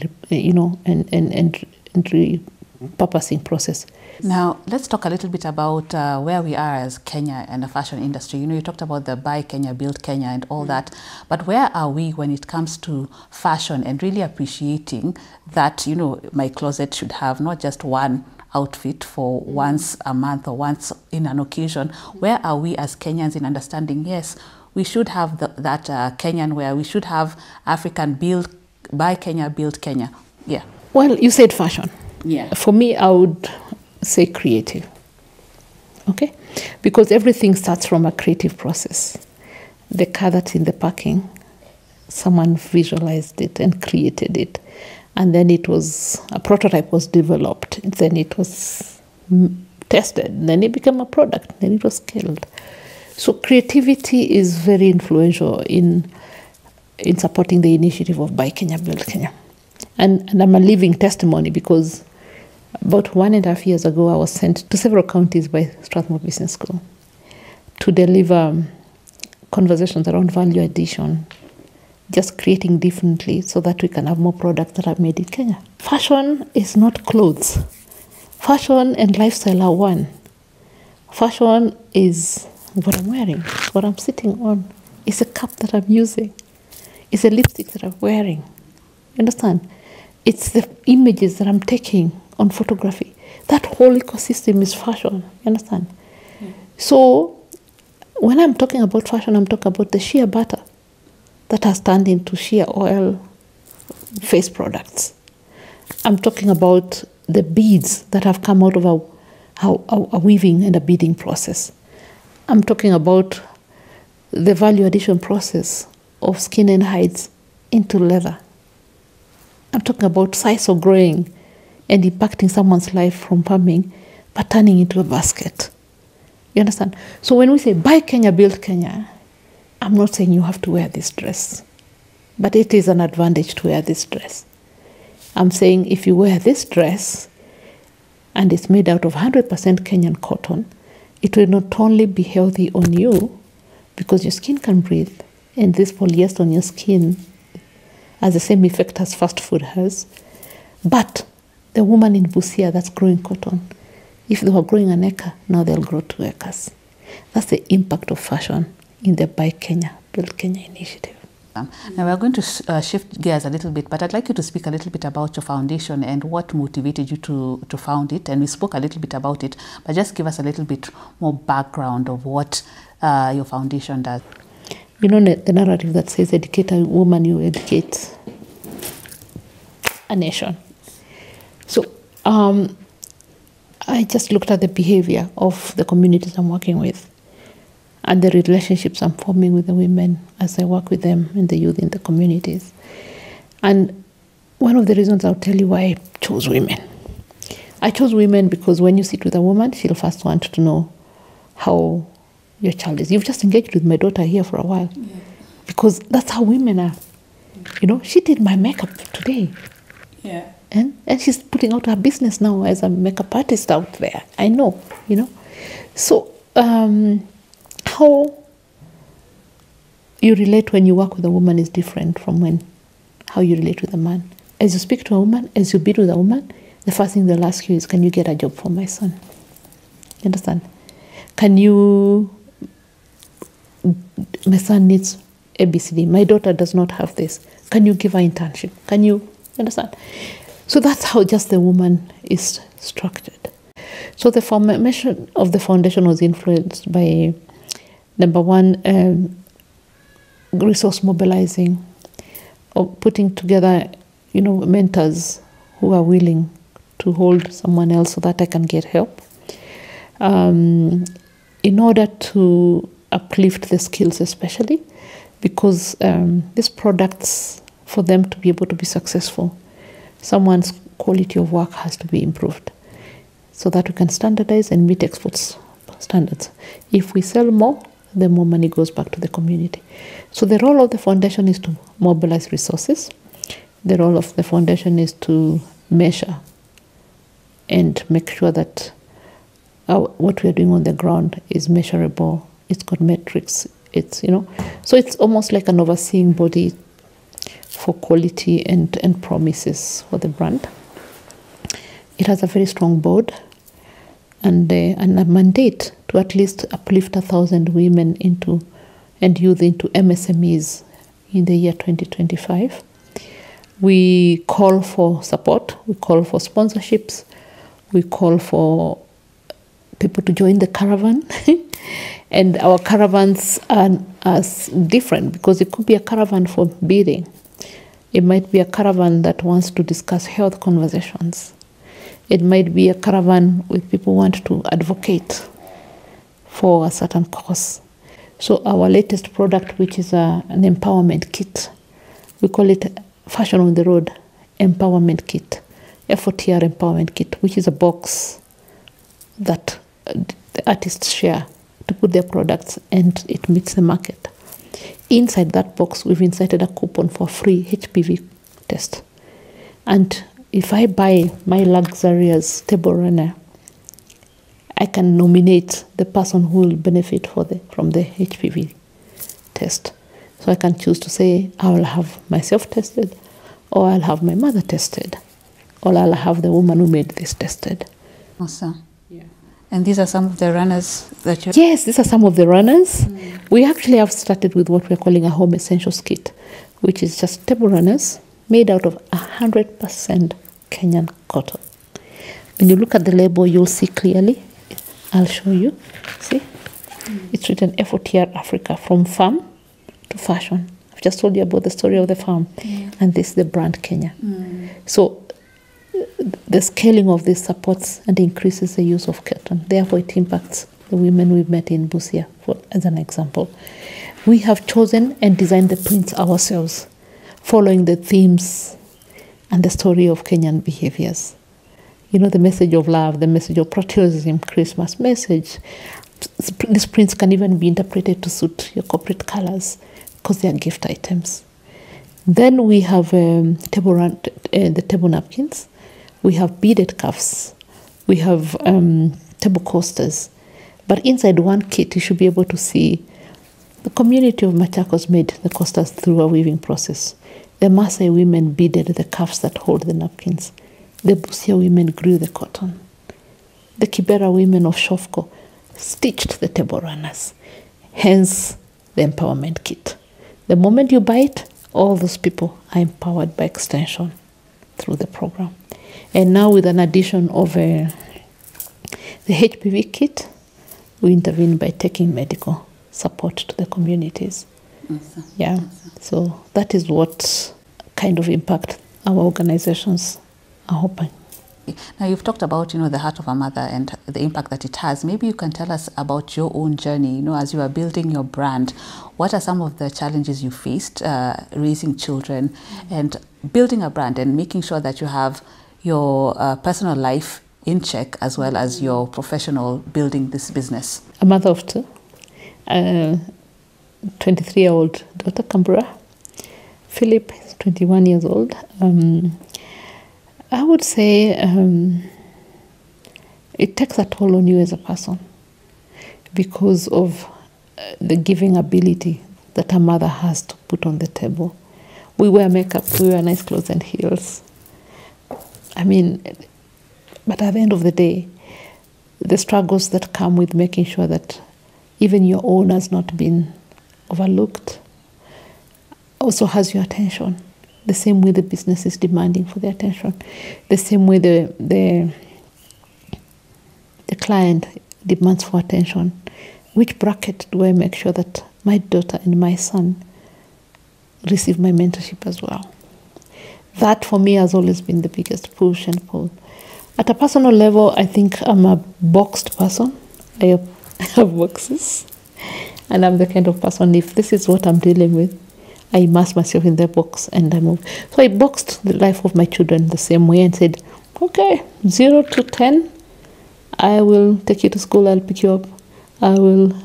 and repurposing process. Now, let's talk a little bit about where we are as Kenya and the fashion industry. You talked about the Buy Kenya, Build Kenya and all that. But where are we when it comes to fashion and really appreciating that, my closet should have not just one outfit for once a month or once in an occasion? Where are we as Kenyans in understanding, yes, we should have that Kenyan wear, we should have African Buy Kenya, Build Kenya. Yeah. Well, you said fashion. Yeah. For me, I would say creative. Okay? Because everything starts from a creative process. The car that's in the parking, someone visualized it and created it. And then a prototype was developed. Then it was tested. Then it became a product. Then it was scaled. So creativity is very influential in supporting the initiative of Buy Kenya, Build Kenya. And I'm a living testimony because about 1.5 years ago, I was sent to several counties by Strathmore Business School to deliver conversations around value addition, just creating differently so that we can have more products that are made in Kenya. Fashion is not clothes. Fashion and lifestyle are one. Fashion is what I'm wearing, what I'm sitting on. It's a cup that I'm using. It's a lipstick that I'm wearing. You understand? It's the images that I'm taking on photography. That whole ecosystem is fashion. You understand? Mm. So when I'm talking about fashion, I'm talking about the shea butter that has turned into shea oil face products. I'm talking about the beads that have come out of a weaving and a beading process. I'm talking about the value addition process of skin and hides into leather. I'm talking about sisal growing and impacting someone's life from farming, but turning into a basket. You understand? So when we say Buy Kenya, Build Kenya, I'm not saying you have to wear this dress, but it is an advantage to wear this dress. I'm saying if you wear this dress and it's made out of 100% Kenyan cotton, it will not only be healthy on you because your skin can breathe, and this polyester on your skin has the same effect as fast food has, but the woman in Busia that's growing cotton, if they were growing an acre, now they'll grow 2 acres. That's the impact of fashion in the Buy Kenya, Build Kenya initiative. Now we're going to shift gears a little bit, but I'd like you to speak a little bit about your foundation and what motivated you to found it. And we spoke a little bit about it, but just give us a little bit more background of what your foundation does. You know the narrative that says educate a woman, you educate a nation. So I just looked at the behavior of the communities I'm working with and the relationships I'm forming with the women as I work with them and the youth in the communities. And one of the reasons I'll tell you why I chose women. I chose women because when you sit with a woman, she'll first want to know how your child is. You've just engaged with my daughter here for a while. Yeah. Because that's how women are. You know, she did my makeup today. Yeah. And she's putting out her business now as a makeup artist out there. I know, you know. So how you relate when you work with a woman is different from how you relate with a man. As you speak to a woman, as you be with a woman, the first thing they'll ask you is, can you get a job for my son? You understand? My son needs ABCD. My daughter does not have this. Can you give her internship? Can you understand? So that's how just the woman is structured. So the formation of the foundation was influenced by, number one, resource mobilizing, or putting together, mentors who are willing to hold someone else so that I can get help. In order to uplift the skills especially, because these products, for them to be able to be successful, someone's quality of work has to be improved so that we can standardize and meet exports standards. If we sell more, the more money goes back to the community. So the role of the foundation is to mobilize resources. The role of the foundation is to measure and make sure that what we are doing on the ground is measurable. It's got metrics. It's, so it's almost like an overseeing body for quality and promises for the brand. It has a very strong board and a mandate to at least uplift 1,000 women and youth into MSMEs in the year 2025. We call for support. We call for sponsorships. We call for people to join the caravan. And our caravans are different because it could be a caravan for bidding. It might be a caravan that wants to discuss health conversations. It might be a caravan where people want to advocate for a certain cause. So our latest product, which is an empowerment kit, we call it Fashion on the Road Empowerment Kit, FOTR Empowerment Kit, which is a box that the artists share to put their products and it meets the market. Inside that box, we've inserted a coupon for free HPV test. And if I buy my luxurious table runner, I can nominate the person who will benefit from the HPV test. So I can choose to say, I will have myself tested, or I'll have my mother tested, or I'll have the woman who made this tested. Awesome. Yeah. And these are some of the runners that you... Yes, these are some of the runners. We actually have started with what we're calling a home essentials kit, which is just table runners made out of 100% Kenyan cotton. When you look at the label, you'll see clearly. I'll show you. See? It's written FOTR Africa, from farm to fashion. I've just told you about the story of the farm. And this is the brand Kenya. So the scaling of this supports and increases the use of cotton. Therefore, it impacts the women we've met in Busia, as an example. We have chosen and designed the prints ourselves, following the themes and the story of Kenyan behaviors. The message of love, the message of patriotism, Christmas message. These prints can even be interpreted to suit your corporate colors because they are gift items. Then we have the table napkins. We have beaded cuffs. We have table coasters. But inside one kit, you should be able to see the community of Machakos made the coasters through a weaving process. The Maasai women beaded the cuffs that hold the napkins. The Busia women grew the cotton. The Kibera women of Shofko stitched the table runners. Hence, the empowerment kit. The moment you buy it, all those people are empowered by extension through the program. And now with an addition of the HPV kit, we intervene by taking medical support to the communities. Awesome. Yeah. Awesome. So that is what kind of impact our organizations are hoping. Now you've talked about, the heart of a mother and the impact that it has. Maybe you can tell us about your own journey, as you are building your brand. What are some of the challenges you faced raising children and building a brand and making sure that you have your personal life in check as well as your professional building this business? A mother of two, 23-year-old daughter, Kambura. Philip is 21 years old. I would say it takes a toll on you as a person because of the giving ability that a mother has to put on the table. We wear makeup, we wear nice clothes and heels. But at the end of the day, the struggles that come with making sure that even your own has not been overlooked also has your attention. The same way the business is demanding for the attention. The same way the client demands for attention. Which bracket do I make sure that my daughter and my son receive my mentorship as well? That for me has always been the biggest push and pull. At a personal level, I think I'm a boxed person. I have boxes. And I'm the kind of person, if this is what I'm dealing with, I immersed myself in their box and I moved. So I boxed the life of my children the same way and said, okay, 0 to 10, I will take you to school, I'll pick you up, I will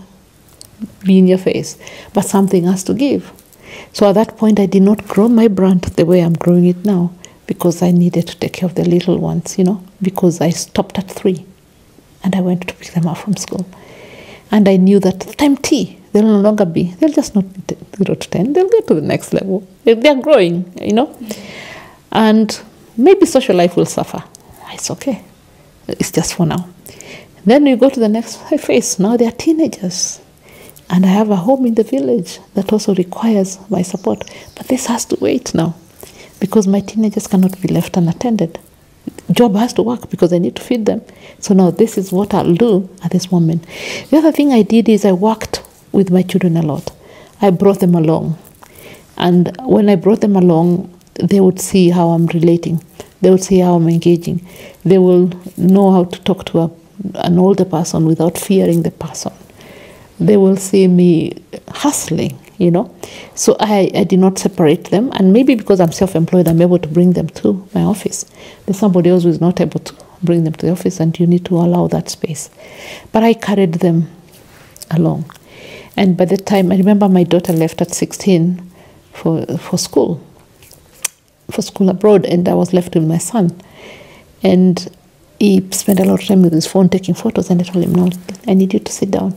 be in your face. But something has to give. So at that point, I did not grow my brand the way I'm growing it now because I needed to take care of the little ones, because I stopped at 3 and I went to pick them up from school. And I knew that time T, they'll no longer be, they'll just not be 0 to 10, they'll get to the next level. They're growing, And maybe social life will suffer. It's okay. It's just for now. Then we go to the next phase. Now they are teenagers. And I have a home in the village that also requires my support. But this has to wait now because my teenagers cannot be left unattended. Job has to work because I need to feed them. So now this is what I'll do at this moment. The other thing I did is I worked with my children a lot. I brought them along. And when I brought them along, they would see how I'm relating. They would see how I'm engaging. They will know how to talk to an older person without fearing the person. They will see me hustling, So I did not separate them. And maybe because I'm self-employed, I'm able to bring them to my office. There's somebody else who is not able to bring them to the office, and you need to allow that space. But I carried them along. And by the time, I remember my daughter left at 16 for school abroad, and I was left with my son. And he spent a lot of time with his phone taking photos, and I told him, no, I need you to sit down.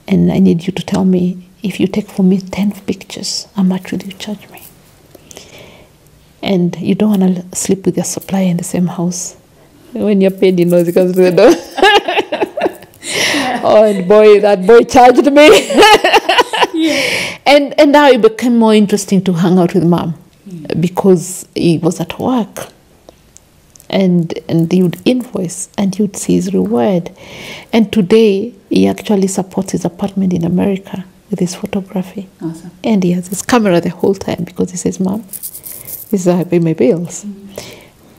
And I need you to tell me, if you take for me 10 pictures, how much will you charge me? And you don't want to sleep with your supplier in the same house. When you're paid, he comes to the door. Oh, and that boy charged me. Yeah. And now it became more interesting to hang out with Mom because he was at work. And he would invoice and he would see his reward. And today, he actually supports his apartment in America with his photography. Awesome. And he has his camera the whole time because he says, Mom, this is how I pay my bills.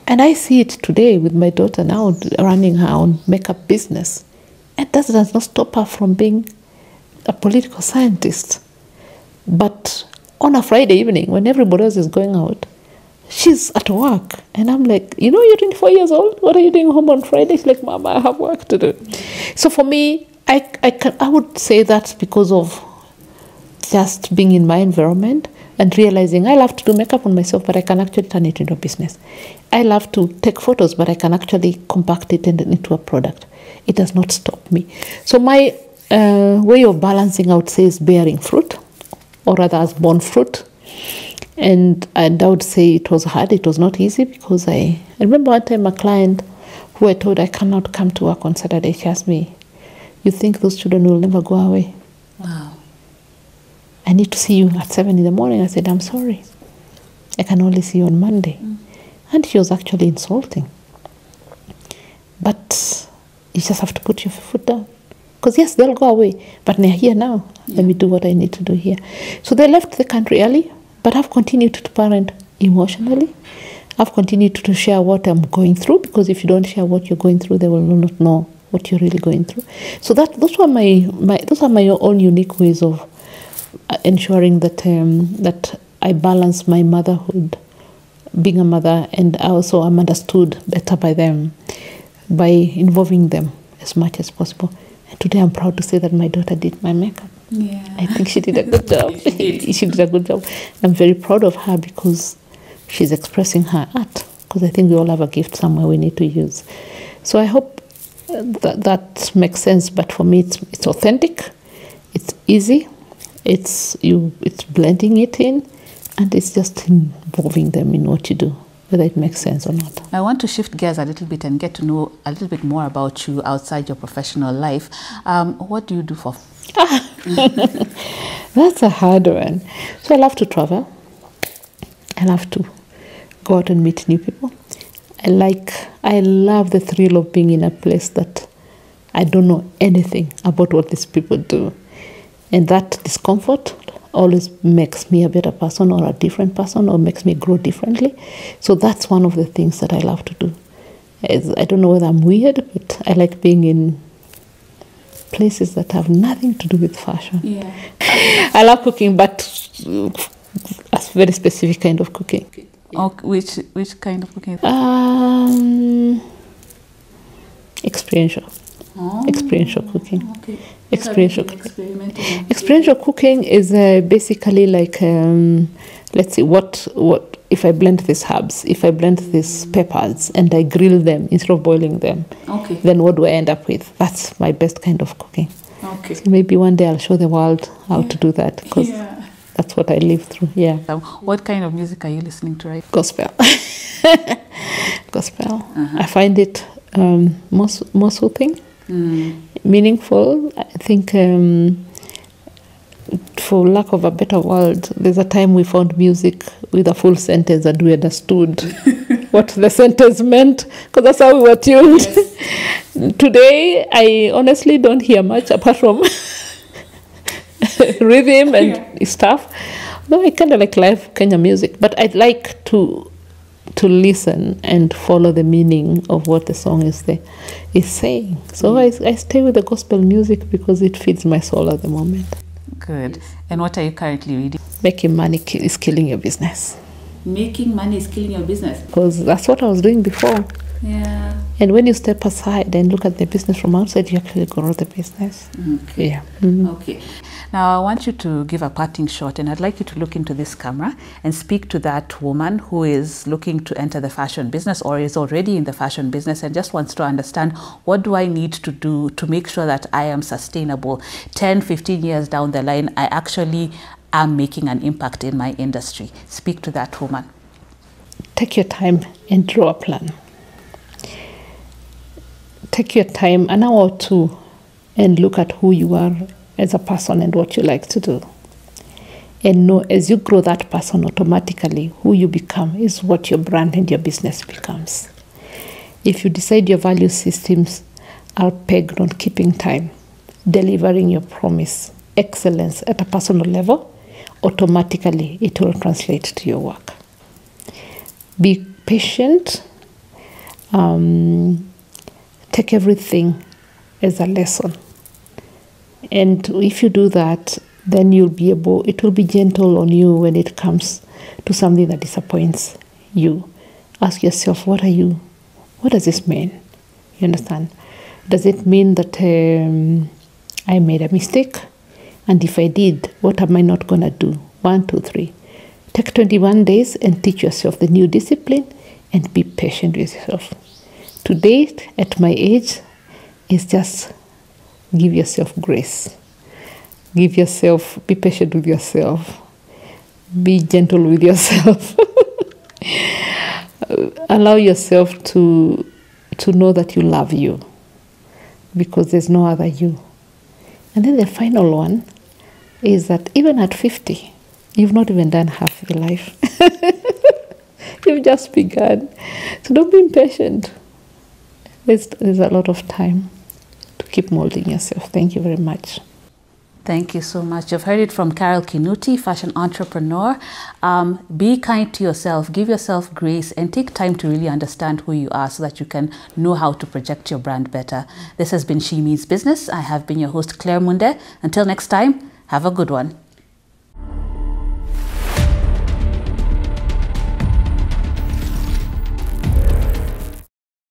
And I see it today with my daughter now running her own makeup business. And that does not stop her from being a political scientist. But on a Friday evening, when everybody else is going out, she's at work. And I'm like, you're 24 years old. What are you doing home on Friday? She's like, Mom, I have work to do. So for me, I would say that's because of just being in my environment and realizing I love to do makeup on myself, but I can actually turn it into a business. I love to take photos, but I can actually compact it into a product. It does not stop me. So my way of balancing, I would say, is bearing fruit, or rather has borne fruit. And I would say it was hard. It was not easy because I remember one time a client who I told I cannot come to work on Saturday. She asked me, you think those children will never go away? Wow. I need to see you at 7 in the morning. I said, I'm sorry. I can only see you on Monday. And she was actually insulting. But you just have to put your foot down. Because yes, they'll go away, but they're here now. Yeah. Let me do what I need to do here. So they left the country early, but I've continued to parent emotionally. I've continued to share what I'm going through, because if you don't share what you're going through, they will not know what you're really going through. So those are my own unique ways of ensuring that that I balance my motherhood, being a mother, and I also am understood better by them, by involving them as much as possible. And today I'm proud to say that my daughter did my makeup. Yeah. I think she did a good job. She did a good job. I'm very proud of her because she's expressing her art, because I think we all have a gift somewhere we need to use. So I hope that makes sense. But for me, it's authentic, it's easy, it's blending it in, and it's just involving them in what you do, whether it makes sense or not. I want to shift gears a little bit and get to know a little bit more about you outside your professional life. What do you do for fun? That's a hard one. So I love to travel. I love to go out and meet new people. I love the thrill of being in a place that I don't know anything about what these people do. And that discomfort always makes me a better person or a different person, or makes me grow differently. So that's one of the things that I love to do. I don't know whether I'm weird, but I like being in places that have nothing to do with fashion. Yeah. I love cooking, but a very specific kind of cooking. Yeah. Oh, which kind of cooking? Experiential. Oh, experiential cooking. Okay. Experiential cooking. Experiential cooking is basically like, let's see, what if I blend these herbs, if I blend these peppers and I grill them instead of boiling them, okay, then what do I end up with? That's my best kind of cooking. Okay. So maybe one day I'll show the world how to do that, because that's what I live through. Yeah. What kind of music are you listening to right now? Gospel. Gospel. I find it more soothing, meaningful. I think, for lack of a better word, there's a time we found music with a full sentence and we understood what the sentence meant, because that's how we were tuned. Yes. Today, I honestly don't hear much apart from rhythm and stuff. Though I kind of like live Kenya music, but I'd like to listen and follow the meaning of what the song is saying. So I stay with the gospel music because it feeds my soul at the moment. Good. And what are you currently reading? Making money is killing your business. Making money is killing your business? Because that's what I was doing before. Yeah. And when you step aside and look at the business from outside, you actually grow the business. Okay. Yeah. Okay. Now, I want you to give a parting shot, and I'd like you to look into this camera and speak to that woman who is looking to enter the fashion business or is already in the fashion business and just wants to understand, what do I need to do to make sure that I am sustainable? 10, 15 years down the line, I actually am making an impact in my industry. Speak to that woman. Take your time and draw a plan. Take your time, an hour or two, and look at who you are as a person and what you like to do. And know, as you grow that person, automatically who you become is what your brand and your business becomes. If you decide your value systems are pegged on keeping time, delivering your promise, excellence at a personal level, automatically it will translate to your work. Be patient. Take everything as a lesson. And if you do that, then it will be gentle on you when it comes to something that disappoints you. Ask yourself, what does this mean? You understand? Does it mean that I made a mistake? And if I did, what am I not going to do? 1, 2, 3. Take 21 days and teach yourself the new discipline and be patient with yourself. Today, at my age, is just give yourself grace. Be patient with yourself. Be gentle with yourself. Allow yourself to know that you love you, because there's no other you. And then the final one is that even at 50, you've not even done half your life. You've just begun. So don't be impatient. There's a lot of time to keep molding yourself. Thank you very much. Thank you so much. You've heard it from Carole Kinoti, fashion entrepreneur. Be kind to yourself, give yourself grace, and take time to really understand who you are so that you can know how to project your brand better. This has been She Means Business. I have been your host, Claire Munde. Until next time, have a good one.